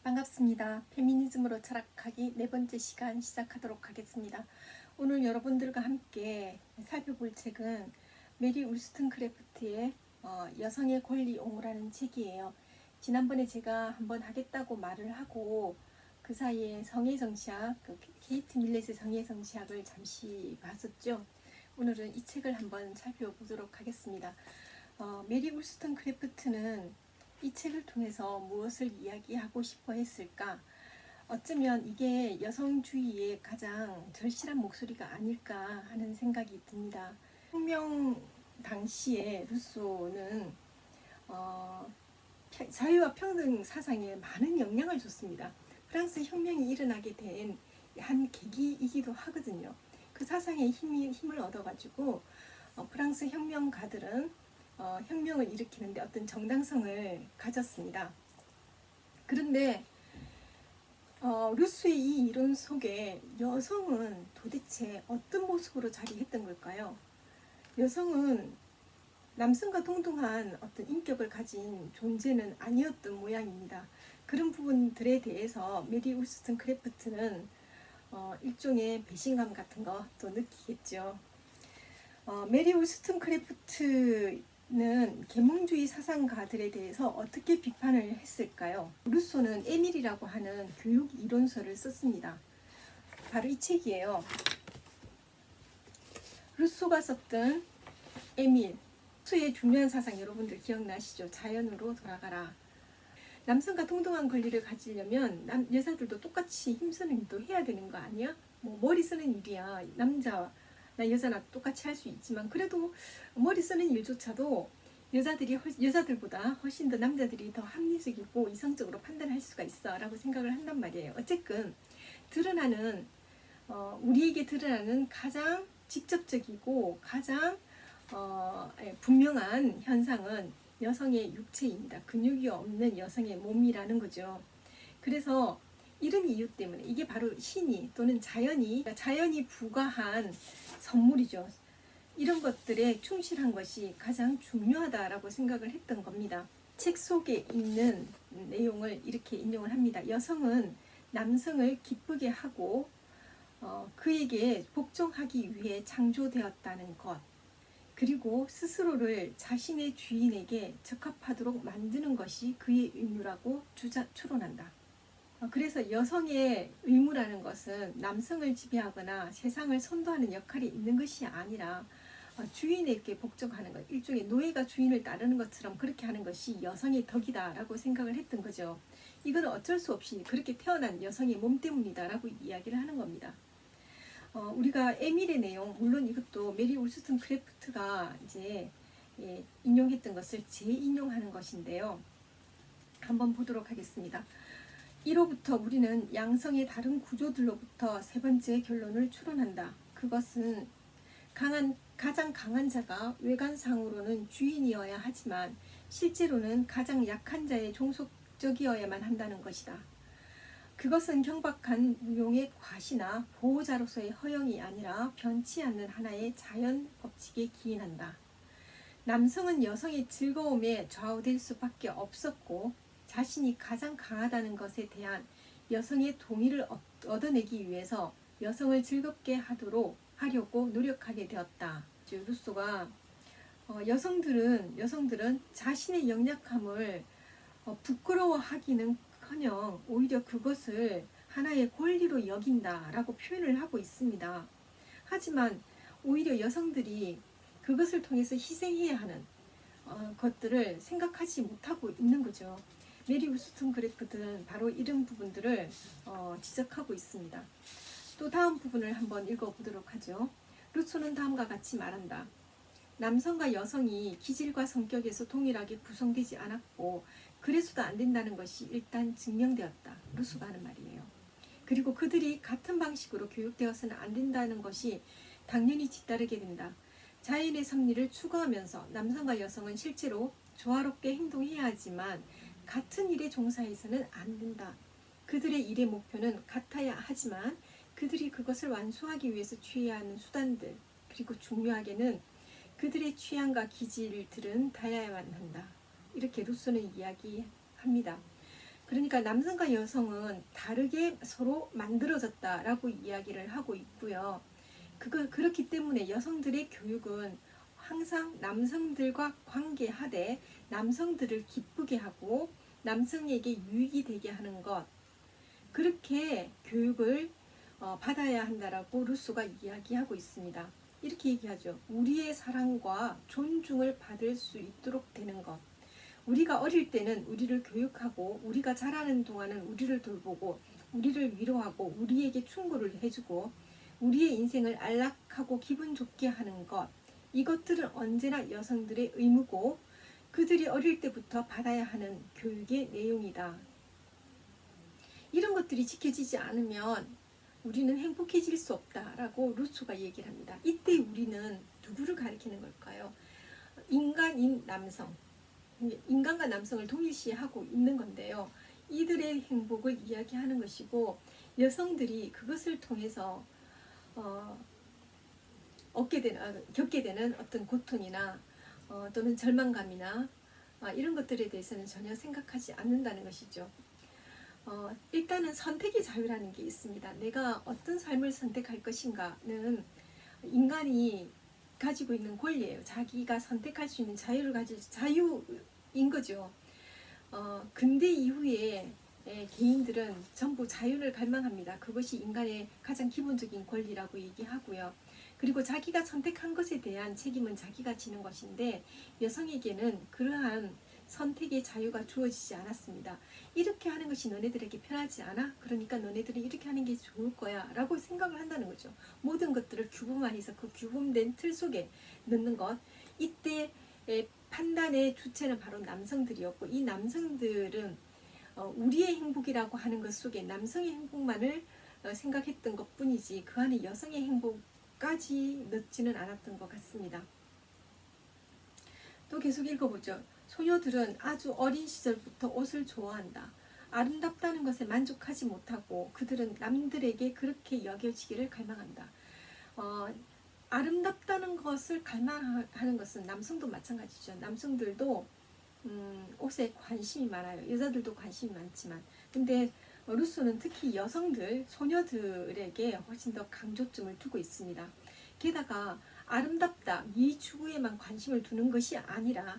반갑습니다. 페미니즘으로 철학하기 네 번째 시간 시작하도록 하겠습니다. 오늘 여러분들과 함께 살펴볼 책은 메리 울스턴크래프트의 여성의 권리 옹호라는 책이에요. 지난번에 제가 한번 하겠다고 말을 하고 그 사이에 성의 정치학, 케이트 밀렛의 성의 정치학을 잠시 봤었죠. 오늘은 이 책을 한번 살펴보도록 하겠습니다. 메리 울스턴크래프트는 이 책을 통해서 무엇을 이야기하고 싶어 했을까? 어쩌면 이게 여성주의의 가장 절실한 목소리가 아닐까 하는 생각이 듭니다. 혁명 당시에 루소는 자유와 평등 사상에 많은 영향을 줬습니다. 프랑스 혁명이 일어나게 된 한 계기이기도 하거든요. 그 사상의 힘을 얻어가지고 프랑스 혁명가들은 혁명을 일으키는데 어떤 정당성을 가졌습니다. 그런데 루소의 이 이론 속에 여성은 도대체 어떤 모습으로 자리했던 걸까요? 여성은 남성과 동등한 어떤 인격을 가진 존재는 아니었던 모양입니다. 그런 부분들에 대해서 메리 울스턴크래프트는 일종의 배신감 같은 것도 느끼겠죠. 메리 울스턴크래프트는 계몽주의 사상가들에 대해서 어떻게 비판을 했을까요? 루소는 에밀이라고 하는 교육 이론서를 썼습니다. 바로 이 책이에요. 루소가 썼던 에밀. 루소의 중요한 사상 여러분들 기억나시죠? 자연으로 돌아가라. 남성과 동등한 권리를 가지려면 여자들도 똑같이 힘쓰는 일도 해야 되는 거 아니야? 뭐 머리 쓰는 일이야. 남자나 여자나 똑같이 할 수 있지만 그래도 머리 쓰는 일조차도 여자들보다 훨씬 더 남자들이 더 합리적이고 이성적으로 판단할 수가 있어 라고 생각을 한단 말이에요. 어쨌든 우리에게 드러나는 가장 직접적이고 가장 분명한 현상은 여성의 육체입니다. 근육이 없는 여성의 몸이라는 거죠. 그래서 이런 이유 때문에 이게 바로 신이 또는 자연이 부과한 선물이죠. 이런 것들에 충실한 것이 가장 중요하다라고 생각을 했던 겁니다. 책 속에 있는 내용을 이렇게 인용을 합니다. 여성은 남성을 기쁘게 하고 그에게 복종하기 위해 창조되었다는 것, 그리고 스스로를 자신의 주인에게 적합하도록 만드는 것이 그의 의무라고 추론한다. 그래서 여성의 의무라는 것은 남성을 지배하거나 세상을 선도하는 역할이 있는 것이 아니라 주인에게 복종하는 것, 일종의 노예가 주인을 따르는 것처럼 그렇게 하는 것이 여성의 덕이다라고 생각을 했던 거죠. 이건 어쩔 수 없이 그렇게 태어난 여성의 몸 때문이다라고 이야기를 하는 겁니다. 우리가 에밀의 내용, 물론 이것도 메리 울스턴크래프트가 이제 인용했던 것을 재인용하는 것인데요. 한번 보도록 하겠습니다. 이로부터 우리는 양성의 다른 구조들로부터 세 번째 결론을 추론한다. 그것은 가장 강한 자가 외관상으로는 주인이어야 하지만 실제로는 가장 약한 자의 종속적이어야만 한다는 것이다. 그것은 경박한 무용의 과시나 보호자로서의 허영이 아니라 변치 않는 하나의 자연 법칙에 기인한다. 남성은 여성의 즐거움에 좌우될 수밖에 없었고 자신이 가장 강하다는 것에 대한 여성의 동의를 얻어내기 위해서 여성을 즐겁게 하려고 노력하게 되었다. 루소가 여성들은 자신의 연약함을 부끄러워하기는커녕 오히려 그것을 하나의 권리로 여긴다라고 표현을 하고 있습니다. 하지만 오히려 여성들이 그것을 통해서 희생해야 하는 것들을 생각하지 못하고 있는 거죠. 메리 울스턴크래프트는 바로 이런 부분들을 지적하고 있습니다. 또 다음 부분을 한번 읽어보도록 하죠. 루소는 다음과 같이 말한다. 남성과 여성이 기질과 성격에서 동일하게 구성되지 않았고 그래서도 안 된다는 것이 일단 증명되었다. 루소가 하는 말이에요. 그리고 그들이 같은 방식으로 교육되어서는 안 된다는 것이 당연히 뒤따르게 된다. 자연의 섭리를 추구하면서 남성과 여성은 실제로 조화롭게 행동해야 하지만 같은 일에 종사해서는 안 된다. 그들의 일의 목표는 같아야 하지만 그들이 그것을 완수하기 위해서 취해야 하는 수단들, 그리고 중요하게는 그들의 취향과 기질들은 달라야만 한다. 이렇게 루소는 이야기합니다. 그러니까 남성과 여성은 다르게 서로 만들어졌다라고 이야기를 하고 있고요. 그렇기 때문에 여성들의 교육은 항상 남성들과 관계하되 남성들을 기쁘게 하고 남성에게 유익이 되게 하는 것, 그렇게 교육을 받아야 한다라고 루소가 이야기하고 있습니다. 이렇게 얘기하죠. 우리의 사랑과 존중을 받을 수 있도록 되는 것. 우리가 어릴 때는 우리를 교육하고 우리가 자라는 동안은 우리를 돌보고 우리를 위로하고 우리에게 충고를 해주고 우리의 인생을 안락하고 기분 좋게 하는 것, 이것들은 언제나 여성들의 의무고 그들이 어릴 때부터 받아야 하는 교육의 내용이다. 이런 것들이 지켜지지 않으면 우리는 행복해질 수 없다라고 루소가 얘기를 합니다. 이때 우리는 누구를 가리키는 걸까요? 인간인 남성, 인간과 남성을 동일시하고 있는 건데요. 이들의 행복을 이야기하는 것이고 여성들이 그것을 통해서 겪게 되는 어떤 고통이나 또는 절망감이나 이런 것들에 대해서는 전혀 생각하지 않는다는 것이죠. 일단은 선택의 자유라는 게 있습니다. 내가 어떤 삶을 선택할 것인가는 인간이 가지고 있는 권리예요. 자기가 선택할 수 있는 자유를 가질 자유인 거죠. 근대 이후에 개인들은 전부 자유를 갈망합니다. 그것이 인간의 가장 기본적인 권리라고 얘기하고요. 그리고 자기가 선택한 것에 대한 책임은 자기가 지는 것인데 여성에게는 그러한 선택의 자유가 주어지지 않았습니다. 이렇게 하는 것이 너네들에게 편하지 않아? 그러니까 너네들이 이렇게 하는 게 좋을 거야 라고 생각을 한다는 거죠. 모든 것들을 규범화해서 그 규범된 틀 속에 넣는 것. 이때 판단의 주체는 바로 남성들이었고 이 남성들은 우리의 행복이라고 하는 것 속에 남성의 행복만을 생각했던 것 뿐이지 그 안에 여성의 행복까지 넣지는 않았던 것 같습니다. 또 계속 읽어보죠. 소녀들은 아주 어린 시절부터 옷을 좋아한다. 아름답다는 것에 만족하지 못하고 그들은 남들에게 그렇게 여겨지기를 갈망한다. 아름답다는 것을 갈망하는 것은 남성도 마찬가지죠. 남성들도 옷에 관심이 많아요. 여자들도 관심이 많지만 근데 루소는 특히 여성들, 소녀들에게 훨씬 더 강조점을 두고 있습니다. 게다가 아름답다, 미 추구에만 관심을 두는 것이 아니라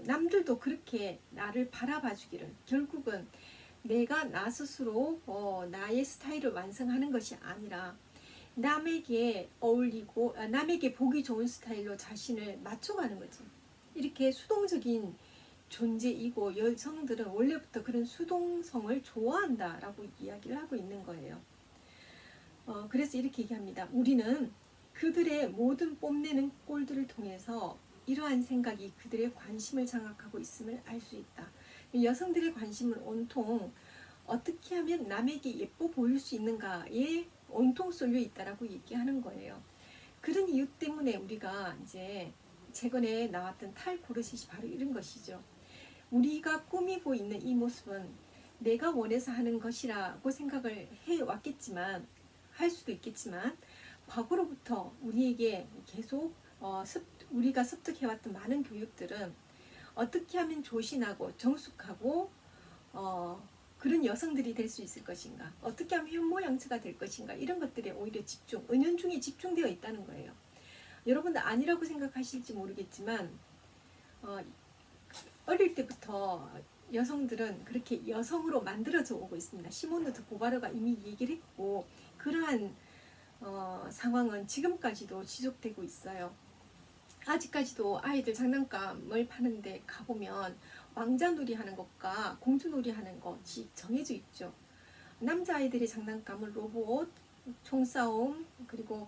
남들도 그렇게 나를 바라봐 주기를, 결국은 내가 나 스스로 나의 스타일을 완성하는 것이 아니라 남에게 어울리고 남에게 보기 좋은 스타일로 자신을 맞춰가는 거지. 이렇게 수동적인 존재이고 여성들은 원래부터 그런 수동성을 좋아한다라고 이야기를 하고 있는 거예요. 그래서 이렇게 얘기합니다. 우리는 그들의 모든 뽐내는 꼴들을 통해서 이러한 생각이 그들의 관심을 장악하고 있음을 알 수 있다. 여성들의 관심은 온통 어떻게 하면 남에게 예뻐 보일 수 있는가에 온통 쏠려 있다라고 얘기하는 거예요. 그런 이유 때문에 우리가 이제 최근에 나왔던 탈고르셋이 바로 이런 것이죠. 우리가 꾸미고 있는 이 모습은 내가 원해서 하는 것이라고 생각을 해왔겠지만 할 수도 있겠지만 과거로부터 우리에게 계속 우리가 습득해왔던 많은 교육들은 어떻게 하면 조신하고 정숙하고 그런 여성들이 될 수 있을 것인가, 어떻게 하면 현모양처가 될 것인가, 이런 것들에 오히려 은연중에 집중되어 있다는 거예요. 여러분들 아니라고 생각하실지 모르겠지만 어릴 때부터 여성들은 그렇게 여성으로 만들어져 오고 있습니다. 시몬 드 보바르가 이미 얘기를 했고 그러한 상황은 지금까지도 지속되고 있어요. 아직까지도 아이들 장난감을 파는데 가보면 왕자놀이 하는 것과 공주놀이 하는 것이 정해져 있죠. 남자아이들의 장난감은 로봇, 총싸움, 그리고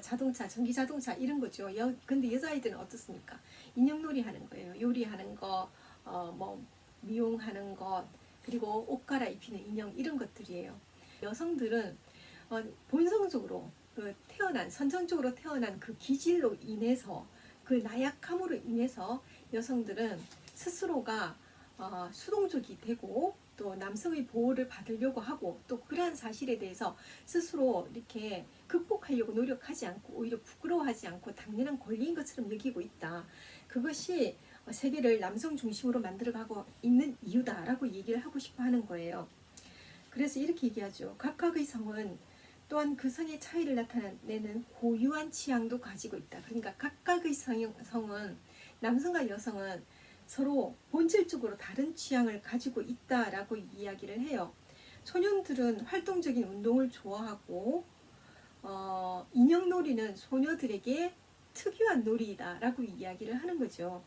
자동차, 전기자동차 이런 거죠. 근데 여자아이들은 어떻습니까? 인형놀이 하는 거예요. 요리하는 거, 미용하는 것, 그리고 옷 갈아입히는 인형 이런 것들이에요. 여성들은 본성적으로 선천적으로 태어난 그 기질로 인해서 그 나약함으로 인해서 여성들은 스스로가 수동적이 되고 또 남성의 보호를 받으려고 하고 또 그러한 사실에 대해서 스스로 이렇게 극복하려고 노력하지 않고 오히려 부끄러워하지 않고 당연한 권리인 것처럼 여기고 있다. 그것이 세계를 남성 중심으로 만들어가고 있는 이유다라고 얘기를 하고 싶어 하는 거예요. 그래서 이렇게 얘기하죠. 각각의 성은 또한 그 성의 차이를 나타내는 고유한 취향도 가지고 있다. 그러니까 각각의 성은, 남성과 여성은 서로 본질적으로 다른 취향을 가지고 있다라고 이야기를 해요. 소년들은 활동적인 운동을 좋아하고 인형놀이는 소녀들에게 특유한 놀이다라고 이야기를 하는 거죠.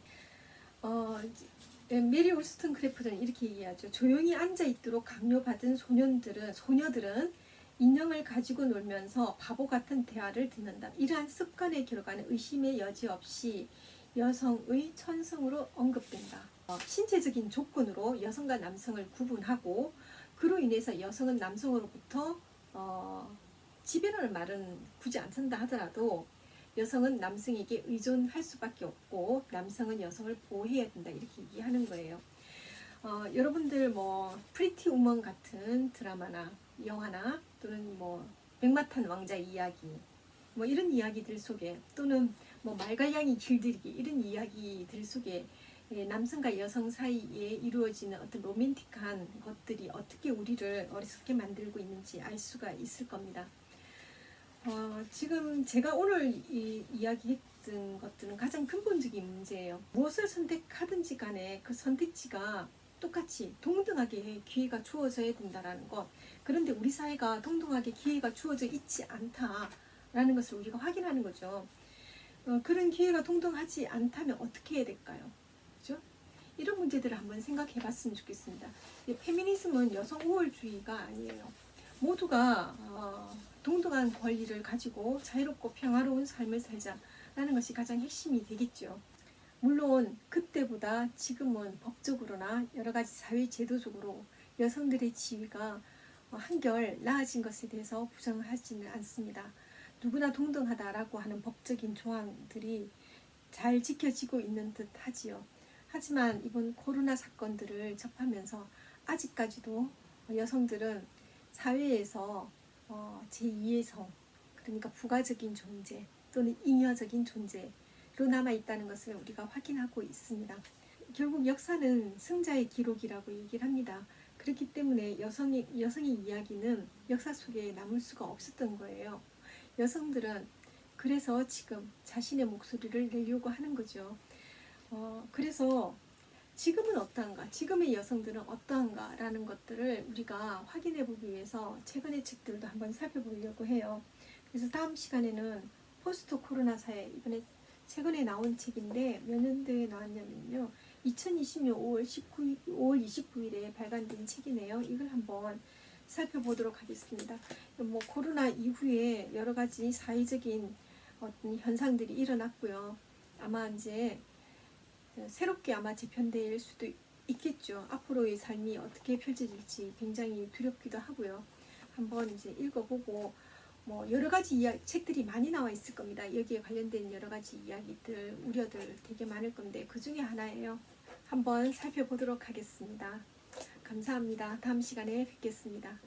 메리 울스턴크래프트는 이렇게 얘기하죠. 조용히 앉아있도록 강요받은 소녀들은 인형을 가지고 놀면서 바보 같은 대화를 듣는다. 이러한 습관에 들어가는 의심의 여지 없이 여성의 천성으로 언급된다. 신체적인 조건으로 여성과 남성을 구분하고 그로 인해서 여성은 남성으로부터 지배라는 말은 굳이 안 쓴다 하더라도 여성은 남성에게 의존할 수밖에 없고 남성은 여성을 보호해야 된다 이렇게 얘기하는 거예요. 여러분들 뭐 프리티 우먼 같은 드라마나 영화나 또는 뭐 백마탄 왕자 이야기 뭐 이런 이야기들 속에 또는 뭐 말갈량이 길들이기 이런 이야기들 속에 남성과 여성 사이에 이루어지는 어떤 로맨틱한 것들이 어떻게 우리를 어리석게 만들고 있는지 알 수가 있을 겁니다. 지금 제가 오늘 이야기했던 것들은 가장 근본적인 문제예요. 무엇을 선택하든지 간에 그 선택지가 똑같이 동등하게 기회가 주어져야 된다는 것. 그런데 우리 사회가 동등하게 기회가 주어져 있지 않다라는 것을 우리가 확인하는 거죠. 그런 기회가 동등하지 않다면 어떻게 해야 될까요? 그죠? 이런 문제들을 한번 생각해 봤으면 좋겠습니다. 페미니즘은 여성 우월주의가 아니에요. 모두가 동등한 권리를 가지고 자유롭고 평화로운 삶을 살자라는 것이 가장 핵심이 되겠죠. 물론 그때보다 지금은 법적으로나 여러 가지 사회 제도적으로 여성들의 지위가 한결 나아진 것에 대해서 부정하지는 않습니다. 누구나 동등하다라고 하는 법적인 조항들이 잘 지켜지고 있는 듯 하지요. 하지만 이번 코로나 사건들을 접하면서 아직까지도 여성들은 사회에서 제2의 성, 그러니까 부가적인 존재 또는 잉여적인 존재로 남아있다는 것을 우리가 확인하고 있습니다. 결국 역사는 승자의 기록이라고 얘기를 합니다. 그렇기 때문에 여성의 이야기는 역사 속에 남을 수가 없었던 거예요. 여성들은 그래서 지금 자신의 목소리를 내려고 하는 거죠. 그래서 지금은 어떠한가, 지금의 여성들은 어떠한가 라는 것들을 우리가 확인해 보기 위해서 최근의 책들도 한번 살펴보려고 해요. 그래서 다음 시간에는 포스트 코로나 사회, 이번에 최근에 나온 책인데 몇 년도에 나왔냐면요 2020년 5월 29일에 발간된 책이네요. 이걸 한번 살펴보도록 하겠습니다. 뭐 코로나 이후에 여러 가지 사회적인 어떤 현상들이 일어났고요. 아마 이제 새롭게 아마 재편될 수도 있겠죠. 앞으로의 삶이 어떻게 펼쳐질지 굉장히 두렵기도 하고요. 한번 이제 읽어보고 뭐 여러 가지 책들이 많이 나와 있을 겁니다. 여기에 관련된 여러 가지 이야기들, 우려들 되게 많을 건데 그 중에 하나예요. 한번 살펴보도록 하겠습니다. 감사합니다. 다음 시간에 뵙겠습니다.